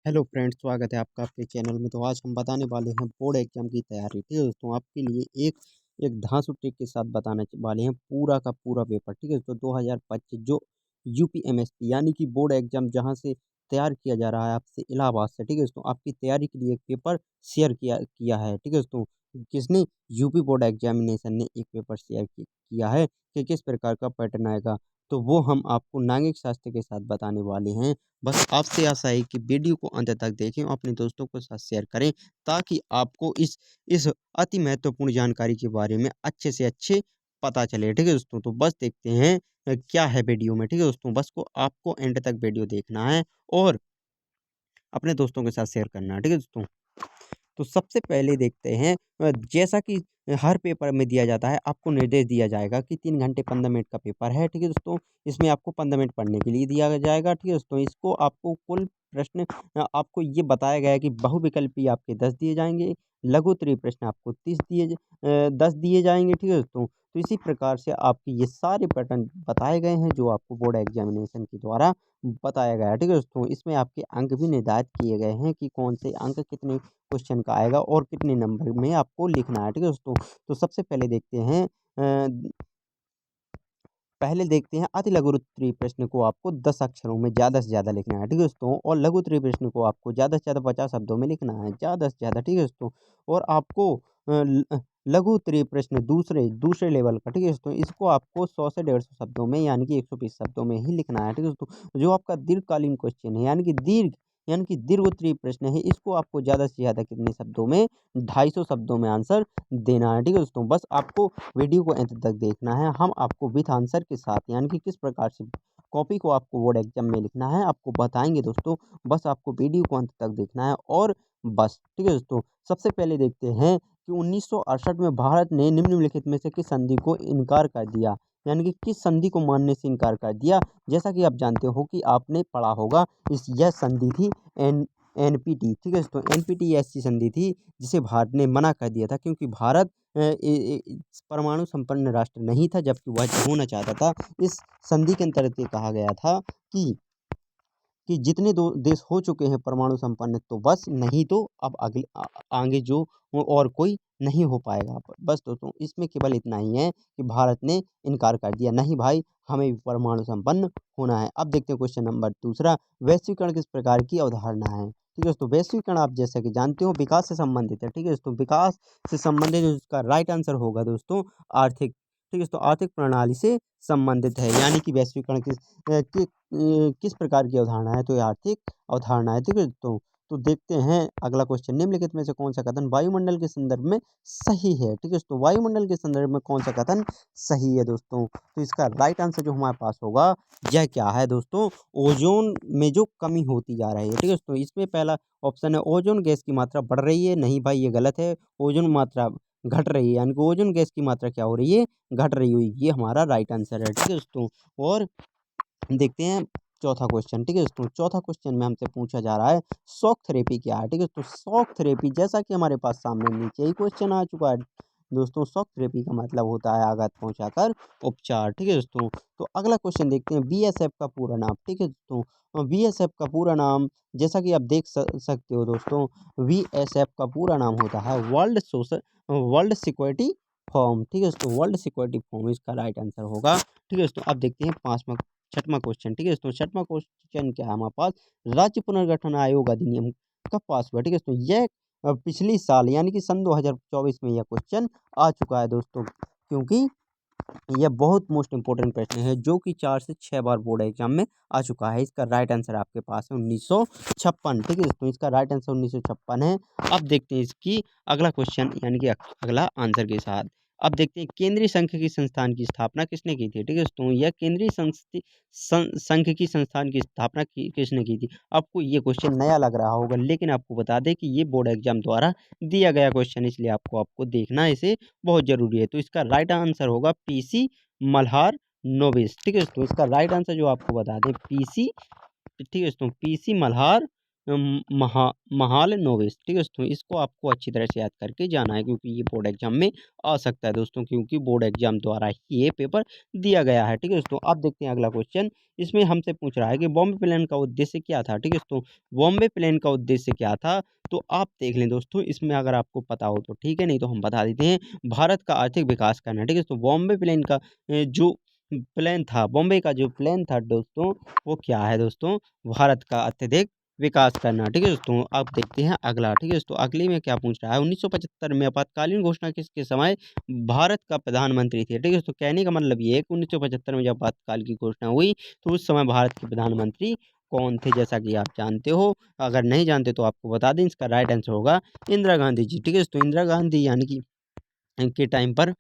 Hello friends, स्वागत है आपका आपके चैनल में। तो आज हम बताने वाले हैं बोर्ड एग्जाम की तैयारी। ठीक है दोस्तों, आपके लिए एक एक धांसू ट्रिक के साथ बताने वाले हैं पूरा का पूरा पेपर। ठीक है दोस्तों, 2025 जो यूपीएमएससी यानी कि बोर्ड एग्जाम जहां से तैयार किया जा रहा है आपसे इलाहाबाद से। ठीक है दोस्तों, आपकी तैयारी के लिए एक पेपर शेयर किया किया है। ठीक है दोस्तों, किसने? यूपी बोर्ड एग्जामिनेशन ने एक पेपर शेयर किया है कि किस प्रकार का पैटर्न आएगा। तो वो हम आपको नागरिक शास्त्र के साथ बताने वाले हैं। बस आपसे आशा है कि वीडियो को अंत तक देखें और अपने दोस्तों के साथ शेयर करें, ताकि आपको इस अति महत्वपूर्ण जानकारी के बारे में अच्छे से अच्छे पता चले। ठीक है दोस्तों, तो बस देखते हैं क्या है वीडियो में। ठीक है दोस्तों, बस को आपको एंड तक वीडियो देखना है और अपने दोस्तों के साथ शेयर करना है। ठीक है दोस्तों, तो सबसे पहले देखते हैं जैसा कि हर पेपर में दिया जाता है, आपको निर्देश दिया जाएगा कि 3 घंटे 15 मिनट का पेपर है। ठीक है दोस्तों, इसमें आपको 15 मिनट पढ़ने के लिए दिया जाएगा। ठीक है दोस्तों, इसको आपको कुल प्रश्न आपको ये बताया गया है कि बहुविकल्पी आपके 10 दिए जाएंगे, लघु उत्तरीय प्रश्न आपको 10 दिए जाएंगे। ठीक है दोस्तों, तो इसी प्रकार से आपके ये सारे पैटर्न बताए गए हैं जो आपको बोर्ड एग्जामिनेशन के द्वारा बताया गया है। ठीक है दोस्तों, इसमें आपके अंक भी निर्धारित किए गए हैं कि कौन से अंक कितने क्वेश्चन का आएगा और कितने नंबर में आपको लिखना है। ठीक है दोस्तों, तो सबसे पहले देखते हैं अति लघु उत्तरीय प्रश्न को आपको 10 अक्षरों में ज़्यादा से ज़्यादा लिखना है। ठीक है दोस्तों, और लघु उत्तरीय प्रश्न को आपको ज़्यादा से ज़्यादा 50 शब्दों में लिखना है, ज़्यादा से ज़्यादा। ठीक है दोस्तों, और आपको लघु उत्तरीय प्रश्न दूसरे दूसरे लेवल का। ठीक है दोस्तों, इसको आपको 100 से 150 शब्दों में यानी कि 120 शब्दों में ही लिखना है। ठीक है दोस्तों, जो आपका दीर्घकालीन क्वेश्चन है यानी कि दीर्घ उत्तरीय प्रश्न है, इसको आपको ज़्यादा से ज़्यादा कितने शब्दों में? 250 शब्दों में आंसर देना है। ठीक है दोस्तों, बस आपको वीडियो को अंत तक देखना है। हम आपको विथ आंसर के साथ यानी कि किस प्रकार से कॉपी को आपको बोर्ड एग्जाम में लिखना है आपको बताएंगे दोस्तों। बस आपको वीडियो को अंत तक देखना है और बस। ठीक है दोस्तों, सबसे पहले देखते हैं कि 1968 में भारत ने निम्नलिखित में से किस संधि को इनकार कर दिया, यानी कि किस संधि को मानने से इनकार कर दिया। जैसा कि आप जानते हो कि आपने पढ़ा होगा, यह संधि थी एन एनपीटी। ठीक है दोस्तों, एनपीटी ऐसी संधि थी जिसे भारत ने मना कर दिया था, क्योंकि भारत परमाणु संपन्न राष्ट्र नहीं था, जबकि वह होना चाहता था। इस संधि के अंतर्गत ये कहा गया था कि जितने दो देश हो चुके हैं परमाणु संपन्न, तो बस, नहीं तो अब आगे जो और कोई नहीं हो पाएगा। बस दोस्तों, इसमें केवल इतना ही है कि भारत ने इनकार कर दिया, नहीं भाई हमें भी परमाणु संपन्न होना है। अब देखते हैं क्वेश्चन नंबर दूसरा, वैश्वीकरण किस प्रकार की अवधारणा है। ठीक है दोस्तों, वैश्वीकरण आप जैसा कि जानते हो विकास से संबंधित है। ठीक है दोस्तों, विकास से संबंधित इसका राइट आंसर होगा दोस्तों आर्थिक। ठीक है दोस्तों, आर्थिक प्रणाली से संबंधित है, यानी कि वैश्वीकरण किस प्रकार की अवधारणा है? तो ये आर्थिक अवधारणा है। ठीक है तो देखते हैं अगला क्वेश्चन, निम्नलिखित में से कौन सा कथन वायुमंडल के संदर्भ में सही है। ठीक है दोस्तों, वायुमंडल के संदर्भ में कौन सा कथन सही है दोस्तों? तो इसका राइट आंसर जो हमारे पास होगा, यह क्या है दोस्तों? ओजोन में जो कमी होती जा रही है। ठीक है दोस्तों, इसमें पहला ऑप्शन है ओजोन गैस की मात्रा बढ़ रही है। नहीं भाई, ये गलत है, ओजोन मात्रा घट रही है, यानी कि ओजोन गैस की मात्रा क्या हो रही है? घट रही हुई, ये हमारा राइट आंसर है। ठीक है दोस्तों, और देखते हैं चौथा क्वेश्चन। ठीक है दोस्तों, चौथा क्वेश्चन में हमसे पूछा जा रहा है शॉक थेरेपी क्या है। ठीक है, तो शॉक थेरेपी, जैसा कि हमारे पास सामने नीचे ही क्वेश्चन आ चुका है दोस्तों, शॉक थेरेपी का मतलब होता है आघात पहुंचाकर उपचार। ठीक है दोस्तों, तो अगला क्वेश्चन देखते हैं बीएसएफ का पूरा नाम। ठीक है दोस्तों, बीएसएफ का पूरा नाम, जैसा कि आप देख सकते हो दोस्तों, बीएसएफ का पूरा नाम होता है वर्ल्ड सिक्योरिटी फॉर्म। ठीक है दोस्तों, वर्ल्ड सिक्योरिटी फॉर्म इसका राइट आंसर होगा। ठीक है दोस्तों, अब देखते हैं छठवां क्वेश्चन। ठीक है दोस्तों, छठवां क्वेश्चन क्या है हमारे पास? राज्य पुनर्गठन आयोग अधिनियम कब पास हुआ? ठीक है दोस्तों, यह पिछली साल यानी कि सन 2024 में यह क्वेश्चन आ चुका है दोस्तों, क्योंकि यह बहुत मोस्ट इंपॉर्टेंट प्रश्न है जो कि 4 से 6 बार बोर्ड एग्जाम में आ चुका है। इसका राइट आंसर आपके पास है 1956। ठीक है दोस्तों, इसका राइट आंसर 1956 है। अब देखते हैं इसकी अगला क्वेश्चन यानी कि अगला आंसर के साथ। अब देखते हैं केंद्रीय सांख्यिकी संस्थान की स्थापना किसने की थी। ठीक है दोस्तों, यह केंद्रीय सांख्यिकी संस्थान की स्थापना किसने की थी? आपको ये क्वेश्चन नया लग रहा होगा, लेकिन आपको बता दें कि ये बोर्ड एग्जाम द्वारा दिया गया क्वेश्चन, इसलिए आपको देखना इसे बहुत जरूरी है। तो इसका राइट आंसर होगा पीसी मल्हार नोबिस। ठीक है दोस्तों, इसका राइट आंसर जो आपको बता दें पीसी, ठीक है दोस्तों, पीसी मल्हार महालनोबिस। ठीक है दोस्तों, इसको आपको अच्छी तरह से याद करके जाना है, क्योंकि ये बोर्ड एग्जाम में आ सकता है दोस्तों, क्योंकि बोर्ड एग्जाम द्वारा ही ये पेपर दिया गया है। ठीक है दोस्तों, आप देखते हैं अगला क्वेश्चन। इसमें हमसे पूछ रहा है कि बॉम्बे प्लान का उद्देश्य क्या था। ठीक है दोस्तों, बॉम्बे प्लान का उद्देश्य क्या था, तो आप देख लें दोस्तों, इसमें अगर आपको पता हो तो ठीक है, नहीं तो हम बता देते हैं। भारत का आर्थिक विकास करना। ठीक है दोस्तों, बॉम्बे प्लान का जो प्लान था, बॉम्बे का जो प्लान था दोस्तों, वो क्या है दोस्तों, भारत का अत्यधिक विकास करना। ठीक है दोस्तों, अब देखते हैं अगला। ठीक है दोस्तों, अगले में क्या पूछ रहा है, 1975 में आपातकालीन घोषणा किसके समय भारत का प्रधानमंत्री थे। ठीक है दोस्तों, कहने का मतलब ये है कि 1975 में जब आपातकाल की घोषणा हुई तो उस समय भारत के प्रधानमंत्री कौन थे, जैसा कि आप जानते हो। अगर नहीं जानते तो आपको बता दें, इसका राइट आंसर होगा इंदिरा गांधी जी। ठीक है दोस्तों, इंदिरा गांधी यानी कि के टाइम पर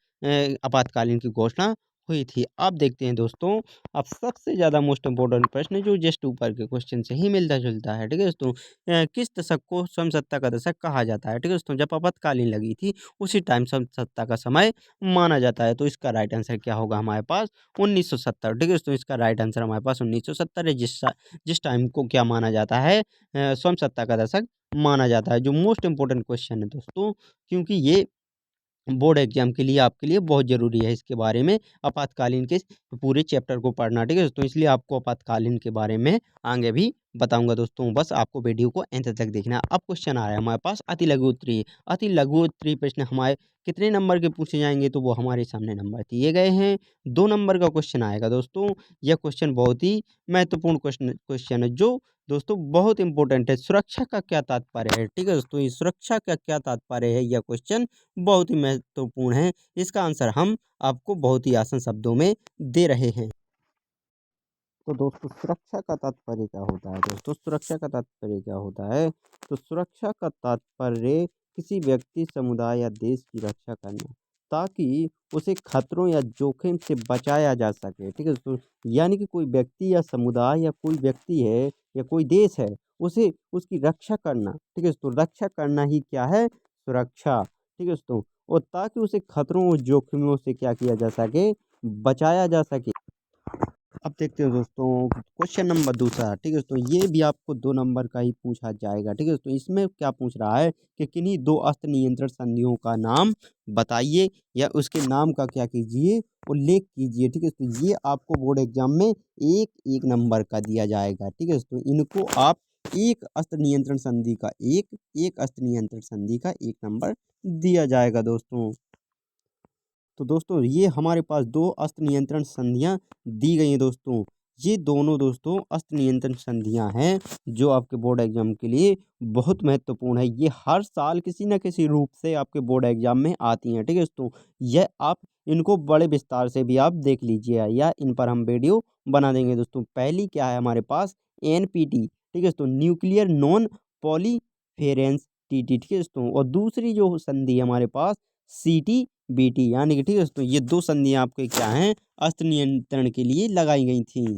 आपातकालीन की घोषणा हुई थी। अब देखते हैं दोस्तों, अब सबसे ज़्यादा मोस्ट इम्पोर्टेंट प्रश्न जो जस्ट ऊपर के क्वेश्चन से ही मिलता जुलता है। ठीक है दोस्तों, किस दशक को समसत्ता का दशक कहा जाता है। ठीक है दोस्तों, जब आपातकालीन लगी थी उसी टाइम समसत्ता का समय माना जाता है। तो इसका राइट आंसर क्या होगा हमारे पास, 1970। ठीक है दोस्तों, इसका राइट आंसर हमारे पास 1970 है, जिस टाइम को क्या माना जाता है, समसत्ता का दशक माना जाता है। जो मोस्ट इम्पोर्टेंट क्वेश्चन है दोस्तों, क्योंकि ये बोर्ड एग्जाम के लिए आपके लिए बहुत ज़रूरी है इसके बारे में, आपातकालीन के पूरे चैप्टर को पढ़ना। ठीक है दोस्तों, इसलिए आपको आपातकालीन के बारे में आगे भी बताऊंगा दोस्तों, बस आपको वीडियो को अंत तक देखना है। अब क्वेश्चन आ रहा है हमारे पास अति लघु उत्तरीय। अति लघु उत्तरीय प्रश्न हमारे कितने नंबर के पूछे जाएंगे, तो वो हमारे सामने नंबर दिए गए हैं। 2 नंबर का क्वेश्चन आएगा दोस्तों। यह क्वेश्चन बहुत ही महत्वपूर्ण क्वेश्चन है, जो दोस्तों बहुत इंपॉर्टेंट है। सुरक्षा का क्या तात्पर्य है। ठीक है दोस्तों, ये सुरक्षा का क्या तात्पर्य है, यह क्वेश्चन बहुत ही महत्वपूर्ण है। इसका आंसर हम आपको बहुत ही आसान शब्दों में दे रहे हैं। तो दोस्तों, सुरक्षा का तात्पर्य क्या होता है। दोस्तों, सुरक्षा का तात्पर्य क्या होता है, तो सुरक्षा का तात्पर्य किसी व्यक्ति, समुदाय या देश की रक्षा करना, ताकि उसे खतरों या जोखिम से बचाया जा सके। ठीक है दोस्तों, यानी कि कोई व्यक्ति या समुदाय या कोई व्यक्ति है या कोई देश है, उसे उसकी रक्षा करना। ठीक है दोस्तों, रक्षा करना ही क्या है, सुरक्षा। ठीक है दोस्तों, और ताकि उसे खतरों और जोखिमों से क्या किया जा सके, बचाया जा सके। अब देखते हैं दोस्तों, क्वेश्चन नंबर दूसरा। ठीक है दोस्तों, ये भी आपको 2 नंबर का ही पूछा जाएगा। ठीक है दोस्तों, इसमें क्या पूछ रहा है कि किन्हीं 2 अस्त्र नियंत्रण संधियों का नाम बताइए, या उसके नाम का क्या कीजिए, उल्लेख कीजिए। ठीक है दोस्तों, ये आपको बोर्ड एग्जाम में एक एक नंबर का दिया जाएगा। ठीक है दोस्तों, इनको आप एक अस्त्र नियंत्रण संधि का एक अस्त्र नियंत्रण संधि का 1 नंबर दिया जाएगा दोस्तों। तो दोस्तों, ये हमारे पास 2 अस्त्र नियंत्रण संधियां दी गई हैं दोस्तों। ये दोनों दोस्तों अस्त्र नियंत्रण संधियां हैं, जो आपके बोर्ड एग्जाम के लिए बहुत महत्वपूर्ण है। ये हर साल किसी न किसी रूप से आपके बोर्ड एग्जाम में आती हैं। ठीक है दोस्तों, यह आप इनको बड़े विस्तार से भी आप देख लीजिए, या इन पर हम वीडियो बना देंगे दोस्तों। पहली क्या है हमारे पास, NPT। ठीक है दोस्तों, न्यूक्लियर नॉन पॉलीफेरेंस टीटी। ठीक है दोस्तों, और दूसरी जो संधि है हमारे पास, CTBT, यानी कि ठीक है दोस्तों, ये 2 संधियां आपके क्या हैं, अस्त्र नियंत्रण के लिए लगाई गई थी।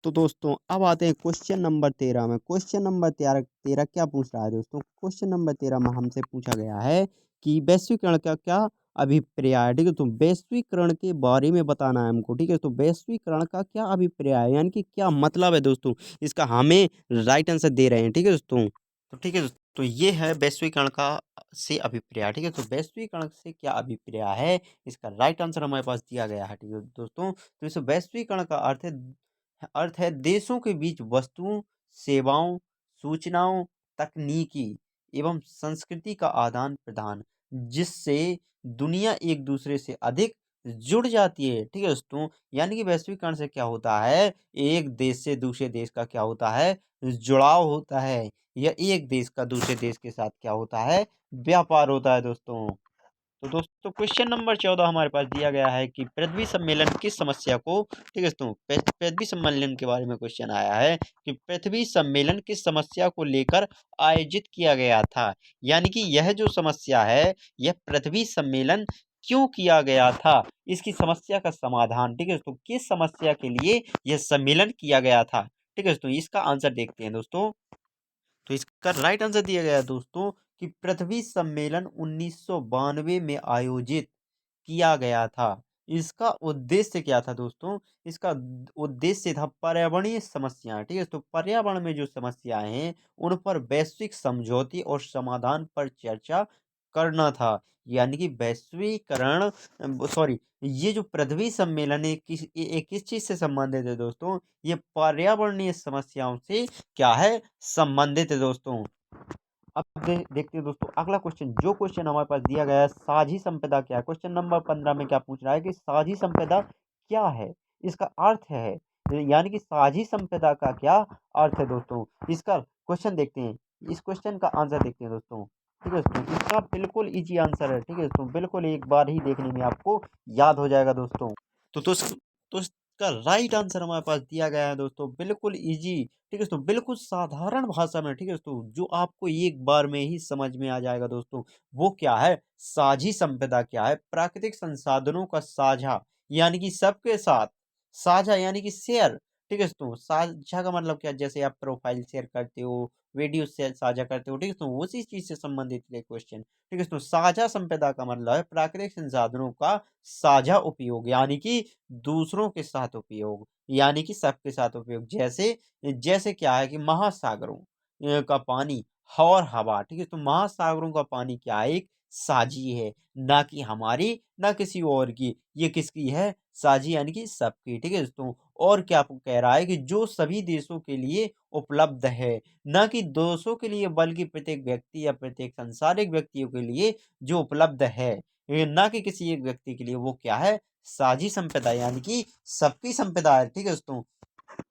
तो दोस्तों, अब आते हैं क्वेश्चन नंबर 13 में। क्वेश्चन नंबर 13 क्या पूछ रहा है दोस्तों, क्वेश्चन नंबर 13 में हमसे पूछा गया है कि वैश्वीकरण का क्या अभिप्राय है। ठीक है, तो वैश्वीकरण के बारे में बताना है हमको। ठीक है, तो वैश्वीकरण का क्या अभिप्राय है, यानी कि क्या मतलब है दोस्तों, इसका हमें राइट आंसर दे रहे हैं। ठीक है दोस्तों, तो ठीक है दोस्तों, ये है वैश्वीकरण का से अभिप्राय। ठीक है, तो वैश्वीकरण से क्या अभिप्राय है, इसका राइट आंसर हमारे पास दिया गया है। ठीक है दोस्तों, तो इस वैश्वीकरण का अर्थ है देशों के बीच वस्तुओं, सेवाओं, सूचनाओं, तकनीकी एवं संस्कृति का आदान प्रदान, जिससे दुनिया एक दूसरे से अधिक जुड़ जाती है। ठीक है दोस्तों, यानी कि वैश्वीकरण से क्या होता है, एक देश से दूसरे देश का क्या होता है, जुड़ाव होता है, या एक देश का दूसरे देश के साथ क्या होता है, व्यापार होता है दोस्तों। तो दोस्तों, क्वेश्चन नंबर 14 हमारे पास दिया गया है कि पृथ्वी सम्मेलन किस समस्या को, ठीक है दोस्तों, पृथ्वी सम्मेलन के बारे में क्वेश्चन आया है कि पृथ्वी सम्मेलन किस समस्या को लेकर आयोजित किया गया था। यानी कि यह जो समस्या है, यह पृथ्वी सम्मेलन क्यों किया गया था, इसकी समस्या का समाधान। ठीक है दोस्तों, किस समस्या के लिए यह सम्मेलन किया गया था। ठीक है दोस्तों, इसका आंसर देखते हैं दोस्तों। तो इसका राइट आंसर दिया गया है दोस्तों कि पृथ्वी सम्मेलन 1992 में आयोजित किया गया था। इसका उद्देश्य क्या था दोस्तों? इसका उद्देश्य था पर्यावरणीय समस्याएँ, ठीक है? तो पर्यावरण में जो समस्याएँ हैं, उन पर वैश्विक समझौते और समाधान पर चर्चा करना था। यानी कि वैश्वीकरण सॉरी, ये जो पृथ्वी सम्मेलन है ये किस चीज़ से संबंधित है दोस्तों? ये पर्यावरणीय समस्याओं से क्या है? संबंधित है दोस्तों। अब देखते हैं दोस्तों अगला क्वेश्चन, जो क्वेश्चन हमारे पास दिया गया है, साझी संपदा क्या है? क्वेश्चन नंबर 15 में क्या पूछ रहा है कि साझी संपदा क्या है? इसका अर्थ है, यानी कि साझी संपदा का क्या अर्थ है दोस्तों? इसका क्वेश्चन देखते हैं, इस क्वेश्चन का आंसर देखते हैं दोस्तों। ठीक है दोस्तों, इसका बिल्कुल इजी आंसर है। ठीक है दोस्तों, बिल्कुल एक बार ही देखने में आपको याद हो जाएगा दोस्तों। तो इसका राइट आंसर हमारे पास दिया गया है दोस्तों, बिल्कुल इजी। ठीक है दोस्तों, बिल्कुल साधारण भाषा में, ठीक है दोस्तों, जो आपको एक बार में ही समझ में आ जाएगा दोस्तों। वो क्या है? साझी संपदा क्या है? प्राकृतिक संसाधनों का साझा, यानी कि सबके साथ। साझा यानी कि शेयर। ठीक है दोस्तों, साझा का मतलब क्या? जैसे आप प्रोफाइल शेयर करते हो, वीडियो शेयर साझा करते हो, ठीक है दोस्तों, उसी चीज से संबंधित है क्वेश्चन। ठीक है दोस्तों, साझा संपदा का मतलब है प्राकृतिक संसाधनों का साझा उपयोग, यानी कि दूसरों के साथ उपयोग, यानी कि सबके साथ उपयोग। जैसे जैसे क्या है कि महासागरों का पानी और हवा, ठीक है, तो महासागरों का पानी क्या है? एक साझी है, ना कि हमारी ना किसी और की। ये किसकी है? साझी, यानी कि सबकी। ठीक है दोस्तों, और क्या आपको कह रहा है कि जो सभी देशों के लिए उपलब्ध है, ना कि देशों के लिए बल्कि प्रत्येक व्यक्ति या प्रत्येक सांसारिक व्यक्तियों के लिए जो उपलब्ध है, ये ना कि किसी एक व्यक्ति के लिए, वो क्या है? साझी संपदा, यानी कि सबकी संपदा है। ठीक है दोस्तों,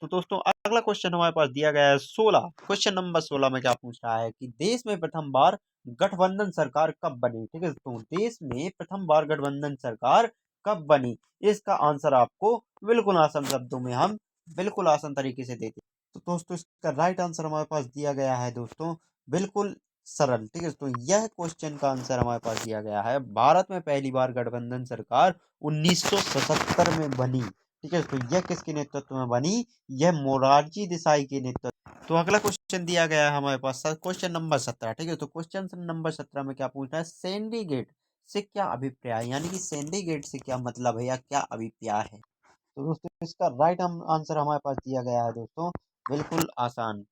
तो दोस्तों अगला क्वेश्चन हमारे पास दिया गया है 16। क्वेश्चन नंबर 16 में क्या पूछ रहा है कि देश में प्रथम बार गठबंधन सरकार कब बनी? ठीक है दोस्तों, देश में प्रथम बार गठबंधन सरकार कब बनी? इसका आंसर आपको बिल्कुल आसान शब्दों में हम बिल्कुल आसान तरीके से देते हैं। तो दोस्तों इसका राइट आंसर हमारे पास दिया गया है दोस्तों, बिल्कुल सरल। ठीक है दोस्तों, यह क्वेश्चन का आंसर हमारे पास दिया गया है, भारत में पहली बार गठबंधन सरकार 1977 में बनी। ठीक है दोस्तों, यह किसके नेतृत्व में बनी? यह मोरारजी देसाई के नेतृत्व। तो अगला क्वेश्चन दिया गया है हमारे पास क्वेश्चन नंबर 17। ठीक है, तो क्वेश्चन नंबर 17 में क्या पूछना है? सैंडी गेट से क्या अभिप्राय है? यानी कि सैंडी गेट से क्या मतलब है या क्या अभिप्राय है? तो दोस्तों इसका राइट आंसर हमारे पास दिया गया है दोस्तों, बिल्कुल आसान।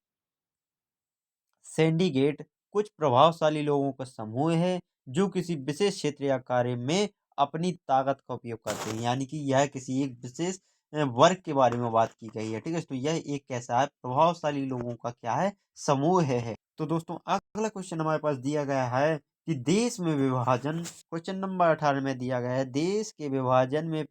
सिंडिकेट कुछ प्रभावशाली लोगों का समूह है जो किसी विशेष क्षेत्र या कार्य में अपनी ताकत का उपयोग करते हैं, यानी कि यह किसी एक विशेष वर्ग के बारे में बात की गई है। ठीक है, तो यह एक कैसा है? प्रभावशाली लोगों का क्या है? समूह है। तो दोस्तों अगला क्वेश्चन हमारे पास दिया गया है कि देश में विभाजन, क्वेश्चन नंबर 18 में दिया गया है, देश के विभाजन में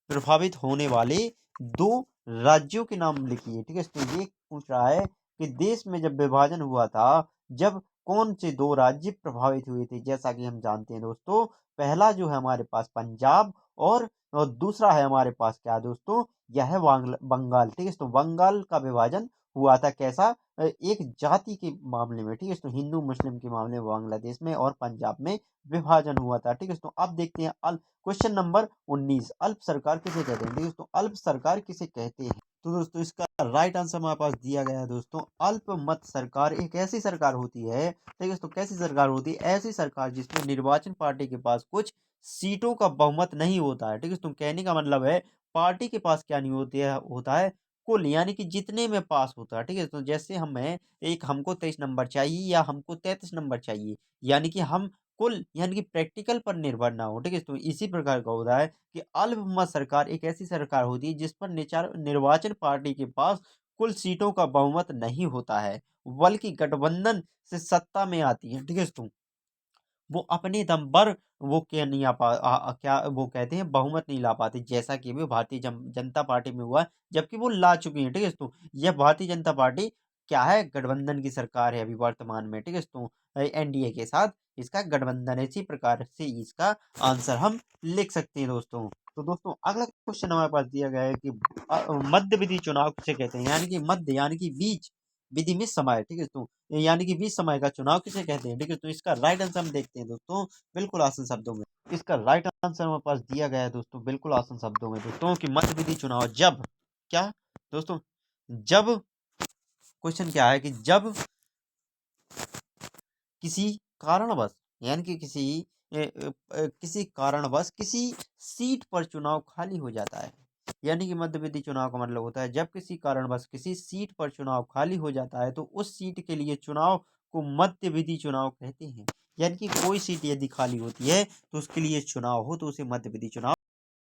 प्रभावित होने वाले दो राज्यों के नाम लिखिए। ठीक है, तो ये पूछ रहा है कि देश में जब विभाजन हुआ था, जब कौन से दो राज्य प्रभावित हुए थे? जैसा कि हम जानते हैं दोस्तों, पहला जो है हमारे पास पंजाब, और दूसरा है हमारे पास क्या दोस्तों? यह है बंगाल। ठीक है, तो बंगाल का विभाजन हुआ था कैसा? एक जाति के मामले में। ठीक है, तो हिंदू मुस्लिम के मामले में बांग्लादेश में और पंजाब में विभाजन हुआ था। ठीक है, तो अब देखते हैं क्वेश्चन नंबर 19, अल्प सरकार किसे कहते हैं? ठीक है, तो अल्प सरकार किसे कहते हैं? तो दोस्तों इसका राइट आंसर हमारे पास दिया गया है दोस्तों, अल्पमत सरकार एक ऐसी सरकार होती है। ठीक है, तो कैसी सरकार होती है? ऐसी सरकार जिसमें निर्वाचन पार्टी के पास कुछ सीटों का बहुमत नहीं होता है। ठीक है, तो कहने का मतलब है पार्टी के पास क्या नहीं होती है, होता है कुल, यानी कि जितने में पास होता है। ठीक है, तो जैसे हमें एक हमको 23 नंबर चाहिए या हमको 33 नंबर चाहिए, यानी कि हम कुल, यानी कि प्रैक्टिकल पर निर्भर ना हो। ठीक है, तो इसी प्रकार का होता है कि अल्पमत सरकार एक ऐसी सरकार होती है जिस पर निर्वाचन पार्टी के पास कुल सीटों का बहुमत नहीं होता है, बल्कि गठबंधन से सत्ता में आती है। ठीक है दोस्तों, वो अपने दम पर वो क्या नहीं क्या वो कहते हैं, बहुमत नहीं ला पाते, जैसा कि भी भारतीय जनता पार्टी में हुआ है, जबकि वो ला चुकी है। ठीक है दोस्तों, यह भारतीय जनता पार्टी क्या है? गठबंधन की सरकार है अभी वर्तमान में। ठीक है दोस्तों, एनडीए के साथ इसका गठबंधन है। इसी प्रकार से इसका आंसर हम लिख सकते हैं दोस्तों। तो दोस्तों अगला क्वेश्चन हमारे पास दिया गया है कि मध्य विधि चुनाव किसे कहते हैं? यानी कि मध्य, यानी कि बीच, विधि में समय। ठीक है दोस्तों, यानी कि बीच समय का चुनाव किसे कहते हैं? ठीक है, तो इसका राइट आंसर हम देखते हैं दोस्तों, बिल्कुल आसान शब्दों में। इसका राइट आंसर हमारे पास दिया गया है दोस्तों, बिल्कुल आसान शब्दों में दोस्तों, कि मध्य विधि चुनाव जब क्या दोस्तों, जब क्वेश्चन क्या है कि जब किसी कारणवश, यानी कि किसी किसी कारणवश किसी सीट पर चुनाव खाली हो जाता है। यानी कि मध्य विधि चुनाव का मतलब होता है जब किसी कारणवश किसी सीट पर चुनाव खाली हो जाता है तो उस सीट के लिए चुनाव को मध्य विधि चुनाव कहते हैं। यानी कि कोई सीट यदि खाली होती है तो उसके लिए चुनाव हो तो उसे मध्य विधि चुनाव